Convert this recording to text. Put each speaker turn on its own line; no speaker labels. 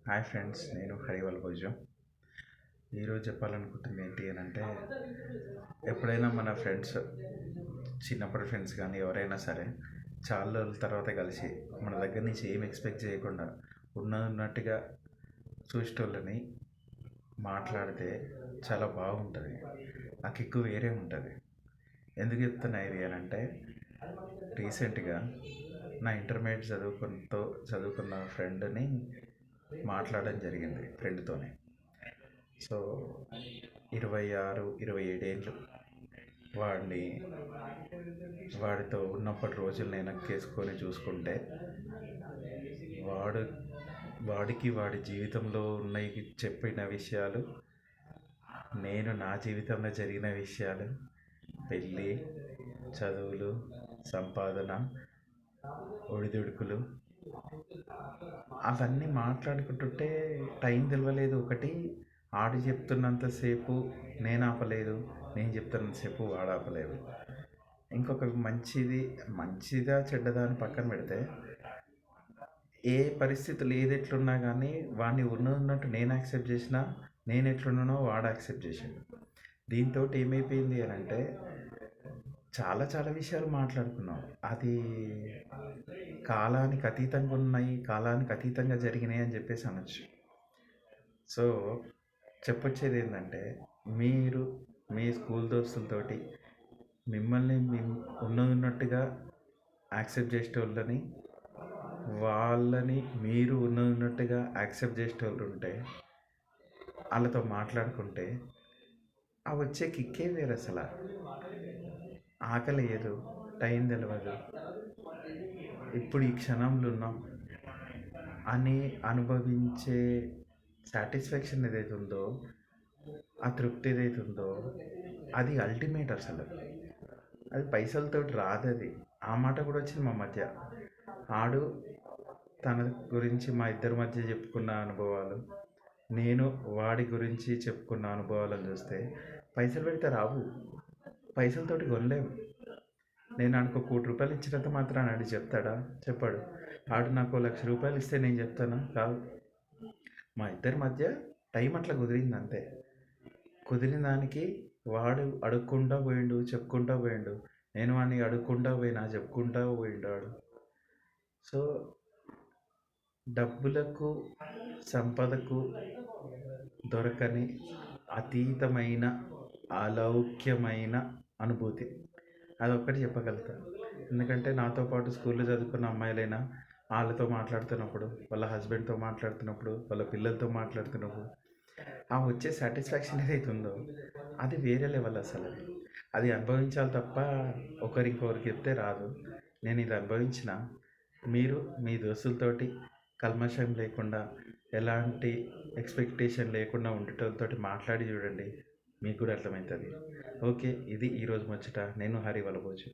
Hi friends, నేను హరివల్ భోజం. ఈరోజు చెప్పాలనుకుంటుంది ఏంటి అని అంటే, ఎప్పుడైనా మన ఫ్రెండ్స్, చిన్నప్పటి ఫ్రెండ్స్ కానీ ఎవరైనా సరే చాలా రోజుల తర్వాత కలిసి మన దగ్గర నుంచి ఏం ఎక్స్పెక్ట్ చేయకుండా ఉన్నట్టుగా చూసేటోళ్ళని మాట్లాడితే చాలా బాగుంటుంది. ఆ కిక్కు వేరే ఉంటుంది. ఎందుకు చెప్తున్నా ఇది అని అంటే, రీసెంట్గా నా ఇంటర్మీడియట్ చదువుకున్న ఫ్రెండ్ని మాట్లాడడం జరిగింది ఫ్రెండ్తోనే. సో 26, 27 ఏళ్ళు. వాడిని వాడితో ఉన్నప్పటి రోజులు వెనక్కేసుకొని చూసుకుంటే, వాడు వాడికి వాడి జీవితంలో ఉన్నాయి చెప్పిన విషయాలు, నేను నా జీవితంలో జరిగిన విషయాలు, పెళ్ళి, చదువులు, సంపాదన, ఒడిదుడుకులు, అవన్నీ మాట్లాడుకుంటుంటే టైం తెలియలేదు. ఒకటి, ఆడు చెప్తున్నంతసేపు నేను ఆపలేదు, నేను చెప్తున్నంతసేపు వాడు ఆపలేదు. ఇంకొక మంచిదా చెడ్డదా అని పక్కన పెడితే, ఏ పరిస్థితులు ఏది ఎట్లున్నా కానీ వాడిని ఉన్నట్టు నేను యాక్సెప్ట్ చేసిన, నేను ఎట్లున్నానో వాడు యాక్సెప్ట్ చేసిండు. దీంతో ఏమైపోయింది అని అంటే, చాలా చాలా విషయాలు మాట్లాడుకున్నాం. అది కాలానికి అతీతంగా ఉన్నాయి, కాలానికి అతీతంగా జరిగినాయి అని చెప్పేసి అనొచ్చు. సో చెప్పొచ్చేది ఏంటంటే, మీరు మీ స్కూల్ దోస్తులతోటి మిమ్మల్ని ఉన్నట్టుగా యాక్సెప్ట్ చేసేటోళ్ళని, వాళ్ళని మీరు ఉన్నట్టుగా యాక్సెప్ట్ చేసేటోళ్ళు ఉంటే, వాళ్ళతో మాట్లాడుకుంటే ఆ వచ్చే కిక్కే వేరు. అసలు ఆకలి లేదు, టైం తెలియదు, ఇప్పుడు ఈ క్షణంలో ఉన్నాం అని అనుభవించే సాటిస్ఫాక్షన్ ఏదైతే ఉందో, ఆ తృప్తి ఏదైతే ఉందో, అది అల్టిమేట్. అసలు అది పైసలతోటి రాదు. అది ఆ మాట కూడా వచ్చింది మా మధ్య. ఆడు తన గురించి మా ఇద్దరి మధ్య చెప్పుకున్న అనుభవాలు, నేను వాడి గురించి చెప్పుకున్న అనుభవాలను చూస్తే పైసలు పెడితే రావు, పైసలతోటి కొనలేము. నేను ఆడికి ₹1,00,00,000 ఇచ్చినంత మాత్రాన ఆడు చెప్తాడా? చెప్పాడు. ఆడు నాకు ₹1,00,000 ఇస్తే నేను చెప్తానా? కాదు. మా ఇద్దరి మధ్య టైం అట్లా కుదిరింది అంతే. కుదిరిన దానికి వాడు అడుక్కుంటా పోయిండు, చెప్పుకుంటా పోయిండు. నేను వాడిని అడుక్కుంటా పోయినా, చెప్పుకుంటా పోయిండు వాడు. సో డబ్బులకు, సంపదకు దొరకని అతీతమైన అలౌక్యమైన అనుభూతి, అదొక్కటి చెప్పగలుగుతాను. ఎందుకంటే నాతో పాటు స్కూల్లో చదువుకున్న అమ్మాయిలైనా వాళ్ళతో మాట్లాడుతున్నప్పుడు, వాళ్ళ హస్బెండ్తో మాట్లాడుతున్నప్పుడు, వాళ్ళ పిల్లలతో మాట్లాడుతున్నప్పుడు ఆ వచ్చే సాటిస్ఫాక్షన్ ఏదైతే ఉందో, అది వేరే లెవెల్. అసలు అది అనుభవించాలి తప్ప ఒకరికి చెప్తే రాదు. నేను ఇది అనుభవించిన. మీరు మీ దోస్తులతోటి కల్మషం లేకుండా, ఎలాంటి ఎక్స్పెక్టేషన్ లేకుండా ఉండటంతో మాట్లాడి చూడండి, మీకు కూడా అర్థమవుతుంది. ఓకే, ఇది ఈరోజు ముచ్చట. నేను హరి వలబోజు.